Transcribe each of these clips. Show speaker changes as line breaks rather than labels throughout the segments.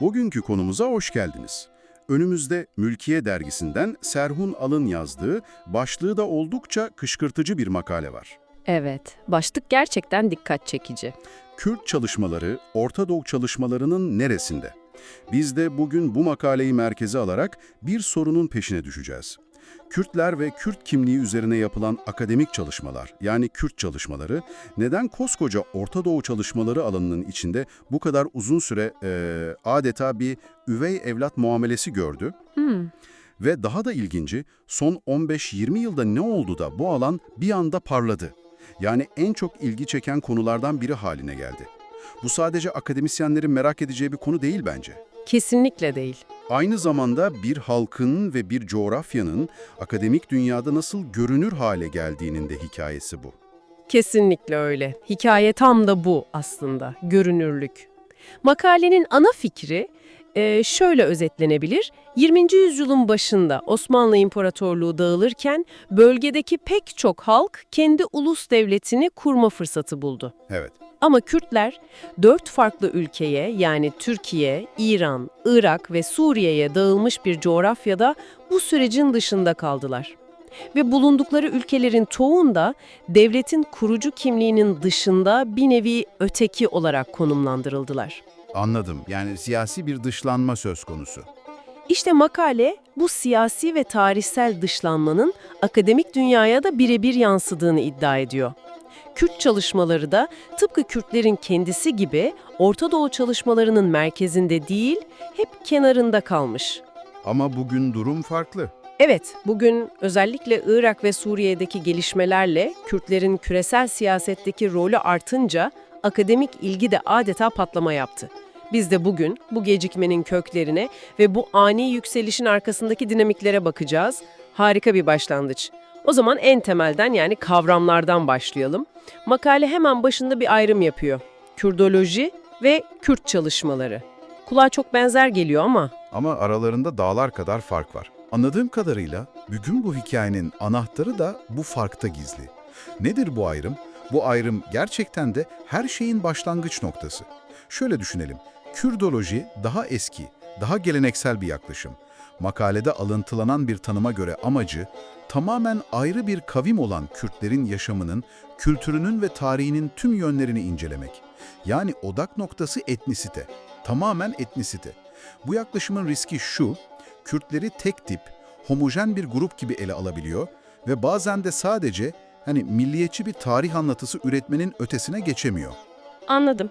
Bugünkü konumuza hoş geldiniz. Önümüzde Mülkiye dergisinden Serhun Al'ın yazdığı, başlığı da oldukça kışkırtıcı bir makale var.
Evet, başlık gerçekten dikkat çekici.
Kürt çalışmaları, Orta Doğu çalışmalarının neresinde? Biz de bugün bu makaleyi merkeze alarak bir sorunun peşine düşeceğiz. Kürtler ve Kürt kimliği üzerine yapılan akademik çalışmalar, yani Kürt çalışmaları, neden koskoca Orta Doğu çalışmaları alanının içinde bu kadar uzun süre adeta bir üvey evlat muamelesi gördü? Ve daha da ilginci, son 15-20 yılda ne oldu da bu alan bir anda parladı? Yani en çok ilgi çeken konulardan biri haline geldi. Bu sadece akademisyenlerin merak edeceği bir konu değil bence.
Kesinlikle değil.
Aynı zamanda bir halkın ve bir coğrafyanın akademik dünyada nasıl görünür hale geldiğinin de hikayesi bu.
Kesinlikle öyle. Hikaye tam da bu aslında, görünürlük. Makalenin ana fikri şöyle özetlenebilir. 20. yüzyılın başında Osmanlı İmparatorluğu dağılırken bölgedeki pek çok halk kendi ulus devletini kurma fırsatı buldu.
Evet,
Ama Kürtler 4 farklı ülkeye yani Türkiye, İran, Irak ve Suriye'ye dağılmış bir coğrafyada bu sürecin dışında kaldılar. Ve bulundukları ülkelerin çoğunda devletin kurucu kimliğinin dışında bir nevi öteki olarak konumlandırıldılar.
Anladım. Yani siyasi bir dışlanma söz konusu.
İşte makale bu siyasi ve tarihsel dışlanmanın akademik dünyaya da birebir yansıdığını iddia ediyor. Kürt çalışmaları da tıpkı Kürtlerin kendisi gibi Orta Doğu çalışmalarının merkezinde değil, hep kenarında kalmış.
Ama bugün durum farklı.
Evet, bugün özellikle Irak ve Suriye'deki gelişmelerle Kürtlerin küresel siyasetteki rolü artınca akademik ilgi de adeta patlama yaptı. Biz de bugün bu gecikmenin köklerine ve bu ani yükselişin arkasındaki dinamiklere bakacağız. Harika bir başlangıç. O zaman en temelden yani kavramlardan başlayalım. Makale hemen başında bir ayrım yapıyor. Kürdoloji ve Kürt çalışmaları. Kulağa çok benzer geliyor ama
Ama aralarında dağlar kadar fark var. Anladığım kadarıyla bugün bu hikayenin anahtarı da bu farkta gizli. Nedir bu ayrım? Bu ayrım gerçekten de her şeyin başlangıç noktası. Şöyle düşünelim. Kürdoloji daha eski, daha geleneksel bir yaklaşım. Makalede alıntılanan bir tanıma göre amacı, tamamen ayrı bir kavim olan Kürtlerin yaşamının, kültürünün ve tarihinin tüm yönlerini incelemek. Yani odak noktası etnisite, tamamen etnisite. Bu yaklaşımın riski şu, Kürtleri tek tip, homojen bir grup gibi ele alabiliyor ve bazen de sadece milliyetçi bir tarih anlatısı üretmenin ötesine geçemiyor.
anladım.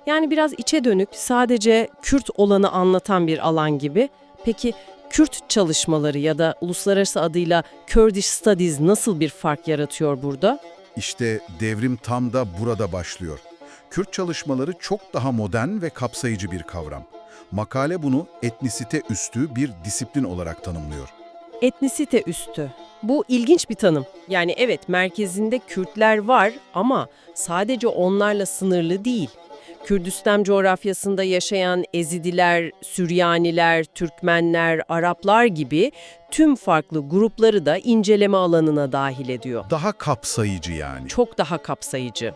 Yani biraz içe dönük, sadece Kürt olanı anlatan bir alan gibi. Peki Kürt çalışmaları ya da uluslararası adıyla Kurdish Studies nasıl bir fark yaratıyor burada?
İşte devrim tam da burada başlıyor. Kürt çalışmaları çok daha modern ve kapsayıcı bir kavram. Makale bunu etnisite üstü bir disiplin olarak tanımlıyor.
Etnisite üstü. Bu ilginç bir tanım. Yani evet, merkezinde Kürtler var ama sadece onlarla sınırlı değil. Kürdistan coğrafyasında yaşayan Ezidiler, Süryaniler, Türkmenler, Araplar gibi tüm farklı grupları da inceleme alanına dahil ediyor.
Daha kapsayıcı yani.
Çok daha kapsayıcı.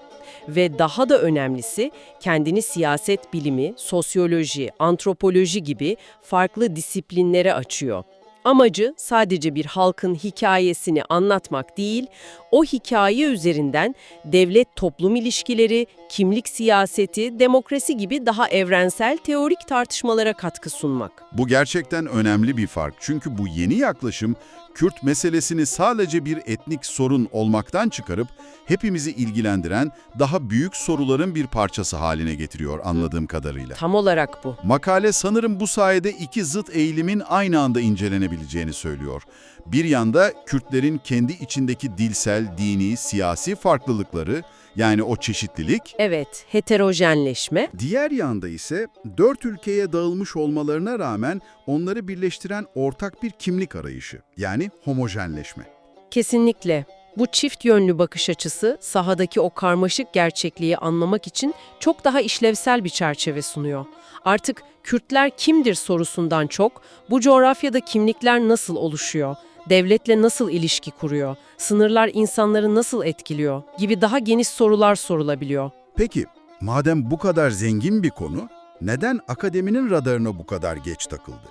Ve daha da önemlisi kendini siyaset bilimi, sosyoloji, antropoloji gibi farklı disiplinlere açıyor. Amacı sadece bir halkın hikayesini anlatmak değil, o hikaye üzerinden devlet-toplum ilişkileri, kimlik siyaseti, demokrasi gibi daha evrensel teorik tartışmalara katkı sunmak.
Bu gerçekten önemli bir fark. Çünkü bu yeni yaklaşım, Kürt meselesini sadece bir etnik sorun olmaktan çıkarıp hepimizi ilgilendiren daha büyük soruların bir parçası haline getiriyor anladığım kadarıyla.
Tam olarak bu.
Makale sanırım bu sayede iki zıt eğilimin aynı anda incelenebileceğini söylüyor. Bir yanda Kürtlerin kendi içindeki dilsel, dini, siyasi farklılıkları, yani o çeşitlilik,
Evet, heterojenleşme.
diğer yanda ise 4 ülkeye dağılmış olmalarına rağmen onları birleştiren ortak bir kimlik arayışı, yani homojenleşme.
Kesinlikle. Bu çift yönlü bakış açısı sahadaki o karmaşık gerçekliği anlamak için çok daha işlevsel bir çerçeve sunuyor. Artık Kürtler kimdir sorusundan çok, bu coğrafyada kimlikler nasıl oluşuyor, devletle nasıl ilişki kuruyor, sınırlar insanları nasıl etkiliyor gibi daha geniş sorular sorulabiliyor.
Peki, madem bu kadar zengin bir konu, neden akademinin radarına bu kadar geç takıldı?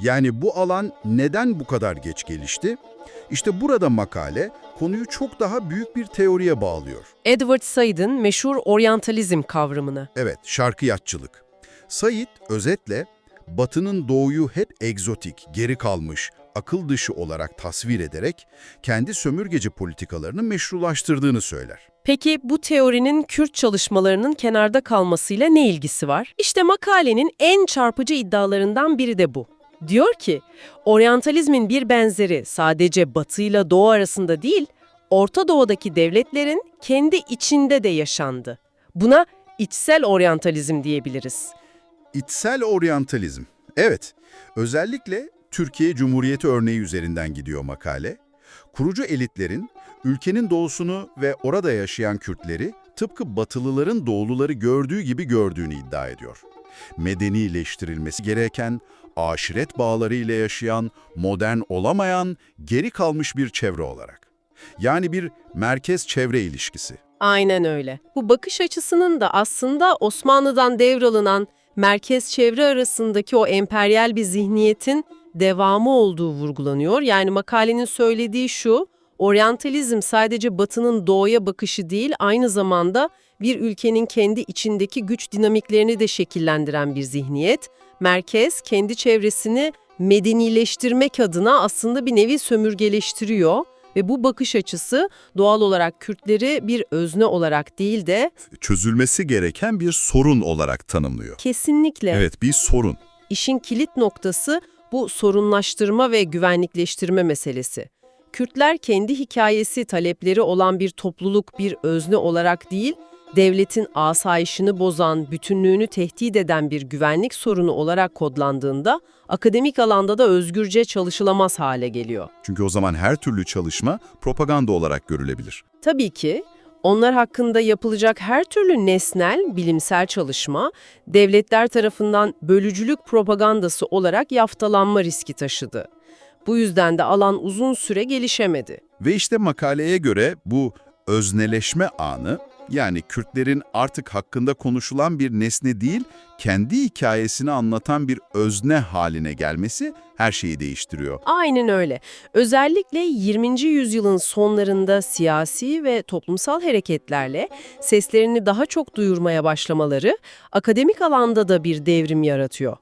Yani bu alan neden bu kadar geç gelişti? İşte burada makale konuyu çok daha büyük bir teoriye bağlıyor.
Edward Said'in meşhur oryantalizm kavramını.
Evet, şarkıyatçılık. Said özetle Batı'nın doğuyu hep egzotik, geri kalmış, akıl dışı olarak tasvir ederek kendi sömürgeci politikalarını meşrulaştırdığını söyler.
Peki bu teorinin Kürt çalışmalarının kenarda kalmasıyla ne ilgisi var? İşte makalenin en çarpıcı iddialarından biri de bu. Diyor ki, oryantalizmin bir benzeri sadece Batı ile Doğu arasında değil, Orta Doğu'daki devletlerin kendi içinde de yaşandı. Buna içsel oryantalizm diyebiliriz.
İçsel oryantalizm. Evet, özellikle Türkiye Cumhuriyeti örneği üzerinden gidiyor makale. Kurucu elitlerin ülkenin doğusunu ve orada yaşayan Kürtleri tıpkı Batılıların Doğuluları gördüğü gibi gördüğünü iddia ediyor. Medenileştirilmesi gereken, aşiret bağlarıyla yaşayan, modern olamayan, geri kalmış bir çevre olarak. Yani bir merkez-çevre ilişkisi.
Aynen öyle. Bu bakış açısının da aslında Osmanlı'dan devralınan merkez-çevre arasındaki o emperyal bir zihniyetin devamı olduğu vurgulanıyor. Yani makalenin söylediği şu, oryantalizm sadece Batı'nın doğuya bakışı değil, aynı zamanda bir ülkenin kendi içindeki güç dinamiklerini de şekillendiren bir zihniyet. Merkez kendi çevresini medenileştirmek adına aslında bir nevi sömürgeleştiriyor. Ve bu bakış açısı doğal olarak Kürtleri bir özne olarak değil de
Çözülmesi gereken bir sorun olarak tanımlıyor.
kesinlikle
Evet, bir sorun.
işin kilit noktası bu sorunlaştırma ve güvenlikleştirme meselesi. Kürtler kendi hikayesi, talepleri olan bir topluluk, bir özne olarak değil, devletin asayişini bozan, bütünlüğünü tehdit eden bir güvenlik sorunu olarak kodlandığında akademik alanda da özgürce çalışılamaz hale geliyor.
Çünkü o zaman her türlü çalışma propaganda olarak görülebilir.
Tabii ki onlar hakkında yapılacak her türlü nesnel, bilimsel çalışma, devletler tarafından bölücülük propagandası olarak yaftalanma riski taşıdı. Bu yüzden de alan uzun süre gelişemedi.
Ve işte makaleye göre bu özneleşme anı, yani Kürtlerin artık hakkında konuşulan bir nesne değil, kendi hikayesini anlatan bir özne haline gelmesi her şeyi değiştiriyor.
Aynen öyle. Özellikle 20. yüzyılın sonlarında siyasi ve toplumsal hareketlerle seslerini daha çok duyurmaya başlamaları akademik alanda da bir devrim yaratıyor.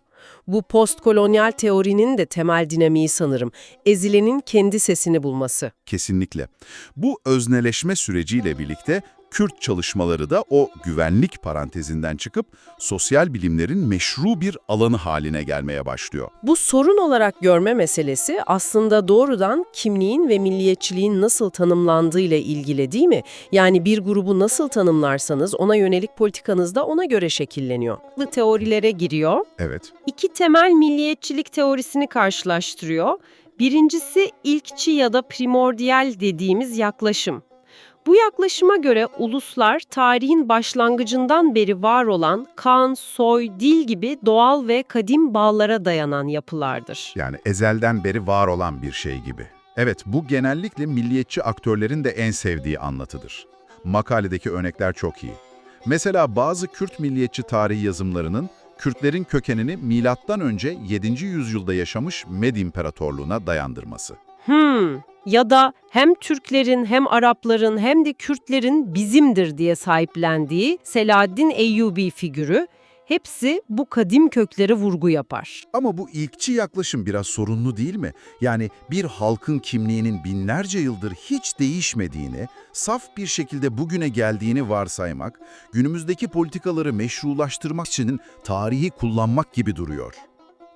Bu postkolonyal teorinin de temel dinamiği sanırım, ezilenin kendi sesini bulması.
Kesinlikle. Bu özneleşme süreciyle birlikte Kürt çalışmaları da o güvenlik parantezinden çıkıp sosyal bilimlerin meşru bir alanı haline gelmeye başlıyor.
Bu sorun olarak görme meselesi aslında doğrudan kimliğin ve milliyetçiliğin nasıl tanımlandığıyla ilgili değil mi? Yani bir grubu nasıl tanımlarsanız ona yönelik politikanız da ona göre şekilleniyor. Bu teorilere giriyor.
Evet.
İki temel milliyetçilik teorisini karşılaştırıyor. Birincisi ilkçi ya da primordial dediğimiz yaklaşım. Bu yaklaşıma göre uluslar tarihin başlangıcından beri var olan kan, soy, dil gibi doğal ve kadim bağlara dayanan yapılardır.
Yani ezelden beri var olan bir şey gibi. Evet, bu genellikle milliyetçi aktörlerin de en sevdiği anlatıdır. Makaledeki örnekler çok iyi. Mesela bazı Kürt milliyetçi tarihi yazımlarının Kürtlerin kökenini M.Ö. 7. yüzyılda yaşamış Med İmparatorluğu'na dayandırması.
Ya da hem Türklerin hem Arapların hem de Kürtlerin bizimdir diye sahiplendiği Selahaddin Eyyubi figürü, hepsi bu kadim köklere vurgu yapar.
Ama bu ilkçi yaklaşım biraz sorunlu değil mi? Yani bir halkın kimliğinin binlerce yıldır hiç değişmediğini, saf bir şekilde bugüne geldiğini varsaymak, günümüzdeki politikaları meşrulaştırmak için tarihi kullanmak gibi duruyor.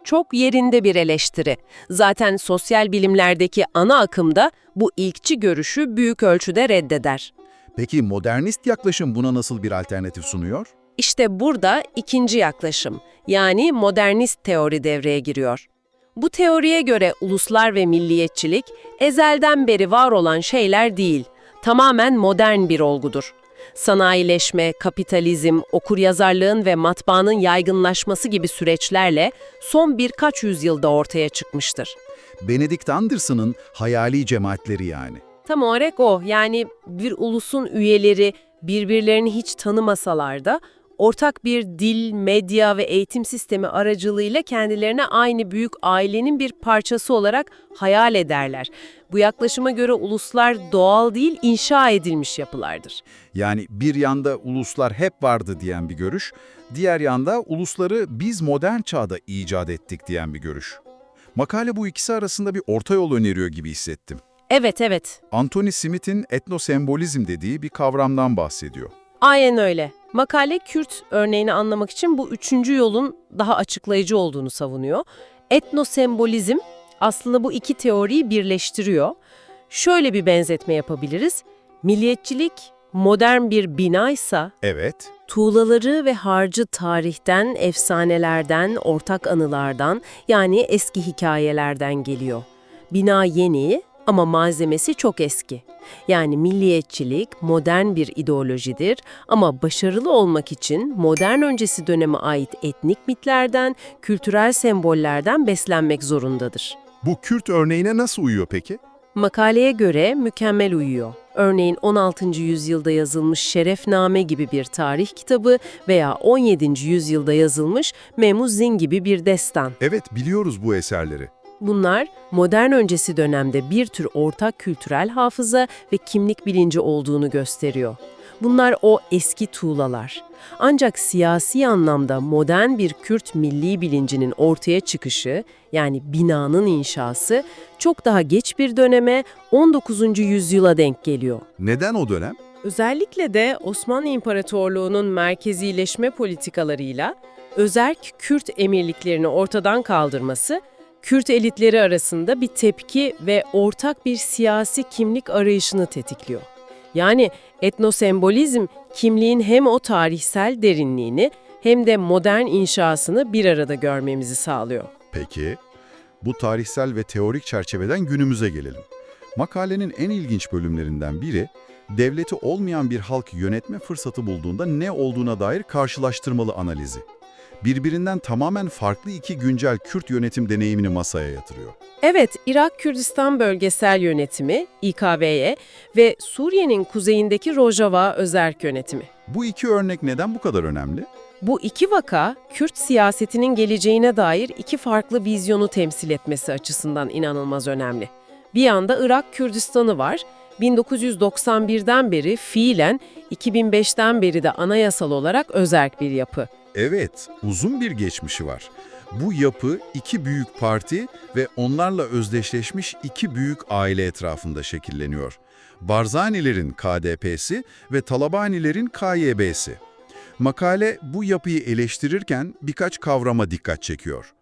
Çok yerinde bir eleştiri. Zaten sosyal bilimlerdeki ana akım da bu ilkçi görüşü büyük ölçüde reddeder.
Peki modernist yaklaşım buna nasıl bir alternatif sunuyor?
İşte burada ikinci yaklaşım, yani modernist teori devreye giriyor. Bu teoriye göre uluslar ve milliyetçilik ezelden beri var olan şeyler değil, tamamen modern bir olgudur. Sanayileşme, kapitalizm, okuryazarlığın ve matbaanın yaygınlaşması gibi süreçlerle son birkaç yüzyılda ortaya çıkmıştır.
Benedict Anderson'ın hayali cemaatleri yani.
Tam olarak o, yani bir ulusun üyeleri birbirlerini hiç tanımasalar da ortak bir dil, medya ve eğitim sistemi aracılığıyla kendilerine aynı büyük ailenin bir parçası olarak hayal ederler. Bu yaklaşıma göre uluslar doğal değil, inşa edilmiş yapılardır.
Yani bir yanda uluslar hep vardı diyen bir görüş, diğer yanda ulusları biz modern çağda icat ettik diyen bir görüş. Makale bu ikisi arasında bir orta yol öneriyor gibi hissettim.
Evet.
Anthony Smith'in etnosembolizm dediği bir kavramdan bahsediyor.
Aynen öyle. Makale Kürt örneğini anlamak için bu üçüncü yolun daha açıklayıcı olduğunu savunuyor. Etnosembolizm aslında bu iki teoriyi birleştiriyor. Şöyle bir benzetme yapabiliriz. Milliyetçilik modern bir binaysa,
Evet,
tuğlaları ve harcı tarihten, efsanelerden, ortak anılardan yani eski hikayelerden geliyor. Bina yeni ama malzemesi çok eski. Yani milliyetçilik modern bir ideolojidir ama başarılı olmak için modern öncesi döneme ait etnik mitlerden, kültürel sembollerden beslenmek zorundadır.
bu Kürt örneğine nasıl uyuyor peki?
Makaleye göre mükemmel uyuyor. Örneğin 16. yüzyılda yazılmış Şerefname gibi bir tarih kitabı veya 17. yüzyılda yazılmış Memuzzin gibi bir destan.
Evet, biliyoruz bu eserleri.
Bunlar modern öncesi dönemde bir tür ortak kültürel hafıza ve kimlik bilinci olduğunu gösteriyor. Bunlar o eski tuğlalar. Ancak siyasi anlamda modern bir Kürt milli bilincinin ortaya çıkışı, yani binanın inşası, çok daha geç bir döneme 19. yüzyıla denk geliyor.
Neden o dönem?
Özellikle de Osmanlı İmparatorluğu'nun merkezileşme politikalarıyla özerk Kürt emirliklerini ortadan kaldırması, Kürt elitleri arasında bir tepki ve ortak bir siyasi kimlik arayışını tetikliyor. Yani etnosembolizm, kimliğin hem o tarihsel derinliğini hem de modern inşasını bir arada görmemizi sağlıyor.
Peki, bu tarihsel ve teorik çerçeveden günümüze gelelim. Makalenin en ilginç bölümlerinden biri, devleti olmayan bir halk yönetme fırsatı bulduğunda ne olduğuna dair karşılaştırmalı analizi. Birbirinden tamamen farklı iki güncel Kürt yönetim deneyimini masaya yatırıyor.
Evet, Irak Kürdistan Bölgesel Yönetimi, İKB'ye ve Suriye'nin kuzeyindeki Rojava Özerk Yönetimi.
Bu iki örnek neden bu kadar önemli?
Bu iki vaka, Kürt siyasetinin geleceğine dair iki farklı vizyonu temsil etmesi açısından inanılmaz önemli. Bir yanda Irak Kürdistan'ı var, 1991'den beri fiilen 2005'ten beri de anayasal olarak özerk bir yapı.
Evet, uzun bir geçmişi var. Bu yapı iki büyük parti ve onlarla özdeşleşmiş iki büyük aile etrafında şekilleniyor. Barzanilerin KDP'si ve Talabanilerin KYB'si. Makale bu yapıyı eleştirirken birkaç kavrama dikkat çekiyor.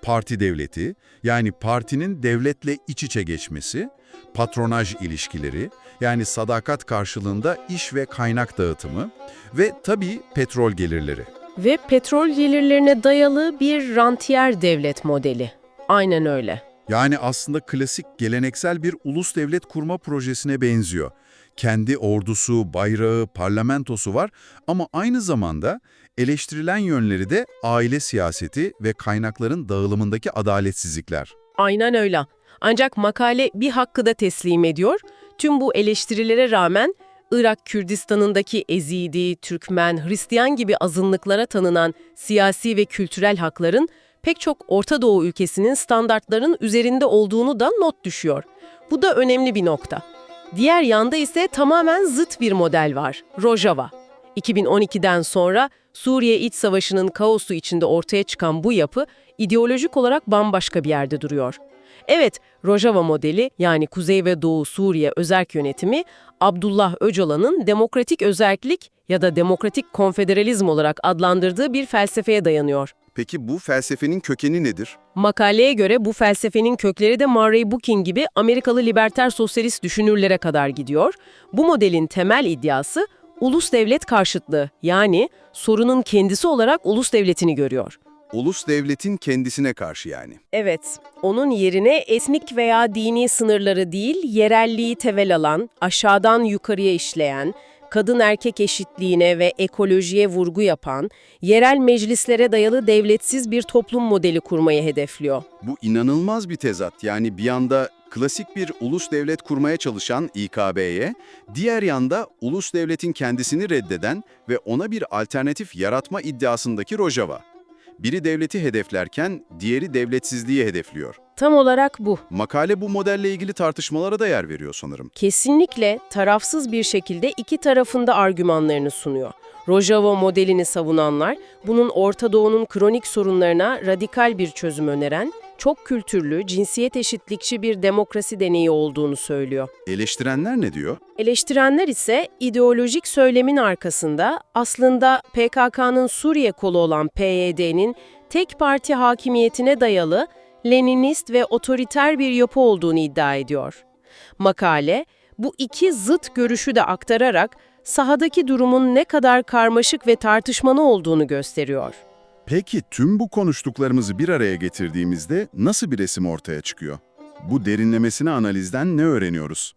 Parti devleti, yani partinin devletle iç içe geçmesi, patronaj ilişkileri, yani sadakat karşılığında iş ve kaynak dağıtımı ve tabii petrol gelirleri.
Ve petrol gelirlerine dayalı bir rantiyer devlet modeli. Aynen öyle.
Yani aslında klasik geleneksel bir ulus devlet kurma projesine benziyor. Kendi ordusu, bayrağı, parlamentosu var ama aynı zamanda eleştirilen yönleri de aile siyaseti ve kaynakların dağılımındaki adaletsizlikler.
Aynen öyle. Ancak makale bir hakkı da teslim ediyor. Tüm bu eleştirilere rağmen Irak Kürdistan'ındaki Ezidi, Türkmen, Hristiyan gibi azınlıklara tanınan siyasi ve kültürel hakların pek çok Orta Doğu ülkesinin standartlarının üzerinde olduğunu da not düşüyor. Bu da önemli bir nokta. Diğer yanda ise tamamen zıt bir model var, Rojava. 2012'den sonra Suriye İç Savaşı'nın kaosu içinde ortaya çıkan bu yapı ideolojik olarak bambaşka bir yerde duruyor. Evet, Rojava modeli yani Kuzey ve Doğu Suriye özerk yönetimi, Abdullah Öcalan'ın demokratik özerklik ya da demokratik konfederalizm olarak adlandırdığı bir felsefeye dayanıyor.
Peki bu felsefenin kökeni nedir?
Makaleye göre bu felsefenin kökleri de Murray Bookchin gibi Amerikalı liberter sosyalist düşünürlere kadar gidiyor. Bu modelin temel iddiası ulus devlet karşıtlığı, yani sorunun kendisi olarak ulus devletini görüyor.
Ulus devletin kendisine karşı yani.
Evet, onun yerine etnik veya dini sınırları değil, yerelliği tevel alan, aşağıdan yukarıya işleyen, kadın-erkek eşitliğine ve ekolojiye vurgu yapan, yerel meclislere dayalı devletsiz bir toplum modeli kurmayı hedefliyor.
Bu inanılmaz bir tezat. Yani bir yanda Klasik bir ulus devlet kurmaya çalışan İKB'ye, diğer yanda ulus devletin kendisini reddeden ve ona bir alternatif yaratma iddiasındaki Rojava. Biri devleti hedeflerken diğeri devletsizliği hedefliyor.
Tam olarak bu.
Makale bu modelle ilgili tartışmalara da yer veriyor sanırım.
Kesinlikle tarafsız bir şekilde iki tarafında argümanlarını sunuyor. Rojava modelini savunanlar, bunun Orta Doğu'nun kronik sorunlarına radikal bir çözüm öneren, çok kültürlü, cinsiyet eşitlikçi bir demokrasi deneyi olduğunu söylüyor.
Eleştirenler ne diyor?
Eleştirenler ise ideolojik söylemin arkasında aslında PKK'nın Suriye kolu olan PYD'nin tek parti hakimiyetine dayalı Leninist ve otoriter bir yapı olduğunu iddia ediyor. Makale, bu iki zıt görüşü de aktararak sahadaki durumun ne kadar karmaşık ve tartışmalı olduğunu gösteriyor.
Peki tüm bu konuştuklarımızı bir araya getirdiğimizde nasıl bir resim ortaya çıkıyor? Bu derinlemesine analizden ne öğreniyoruz?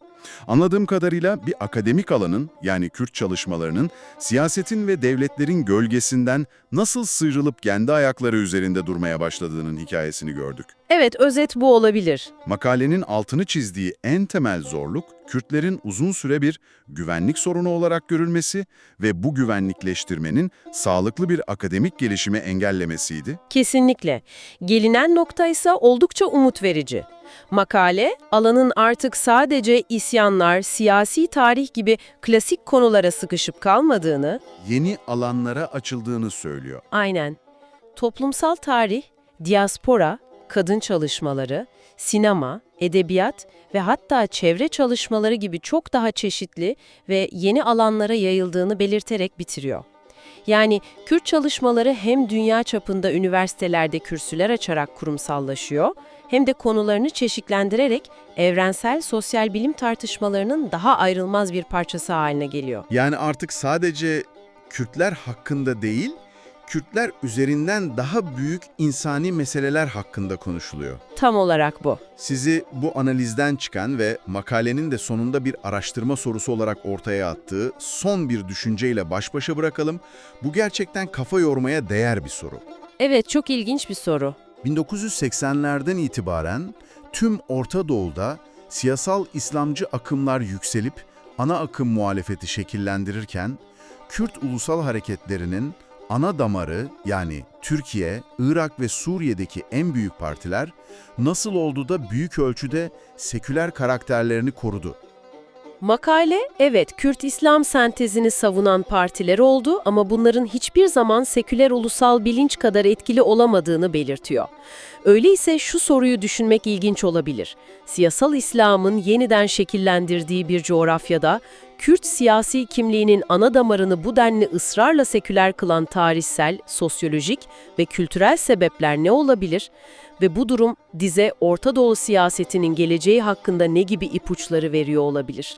Anladığım kadarıyla bir akademik alanın, yani Kürt çalışmalarının, siyasetin ve devletlerin gölgesinden nasıl sıyrılıp kendi ayakları üzerinde durmaya başladığının hikayesini gördük.
Evet, özet bu olabilir.
Makalenin altını çizdiği en temel zorluk, Kürtlerin uzun süre bir güvenlik sorunu olarak görülmesi ve bu güvenlikleştirmenin sağlıklı bir akademik gelişimi engellemesiydi.
Kesinlikle. Gelinen nokta ise oldukça umut verici. Makale, alanın artık sadece isyanlar, siyasi tarih gibi klasik konulara sıkışıp kalmadığını,
Yeni alanlara açıldığını söylüyor.
aynen, toplumsal tarih, diaspora, kadın çalışmaları, sinema, edebiyat ve hatta çevre çalışmaları gibi çok daha çeşitli ve yeni alanlara yayıldığını belirterek bitiriyor. Yani Kürt çalışmaları hem dünya çapında üniversitelerde kürsüler açarak kurumsallaşıyor, hem de konularını çeşitlendirerek evrensel sosyal bilim tartışmalarının daha ayrılmaz bir parçası haline geliyor.
Yani artık sadece Kürtler hakkında değil, Kürtler üzerinden daha büyük insani meseleler hakkında konuşuluyor.
Tam olarak bu.
Sizi bu analizden çıkan ve makalenin de sonunda bir araştırma sorusu olarak ortaya attığı son bir düşünceyle baş başa bırakalım. Bu gerçekten kafa yormaya değer bir soru.
Evet, çok ilginç bir soru.
1980'lerden itibaren tüm Orta Doğu'da siyasal İslamcı akımlar yükselip ana akım muhalefeti şekillendirirken, Kürt ulusal hareketlerinin ana damarı yani Türkiye, Irak ve Suriye'deki en büyük partiler nasıl oldu da büyük ölçüde seküler karakterlerini korudu?
Makale, evet, Kürt-İslam sentezini savunan partiler oldu ama bunların hiçbir zaman seküler ulusal bilinç kadar etkili olamadığını belirtiyor. Öyleyse şu soruyu düşünmek ilginç olabilir. Siyasal İslam'ın yeniden şekillendirdiği bir coğrafyada, Kürt siyasi kimliğinin ana damarını bu denli ısrarla seküler kılan tarihsel, sosyolojik ve kültürel sebepler ne olabilir? Ve bu durum, bize Orta Doğu siyasetinin geleceği hakkında ne gibi ipuçları veriyor olabilir?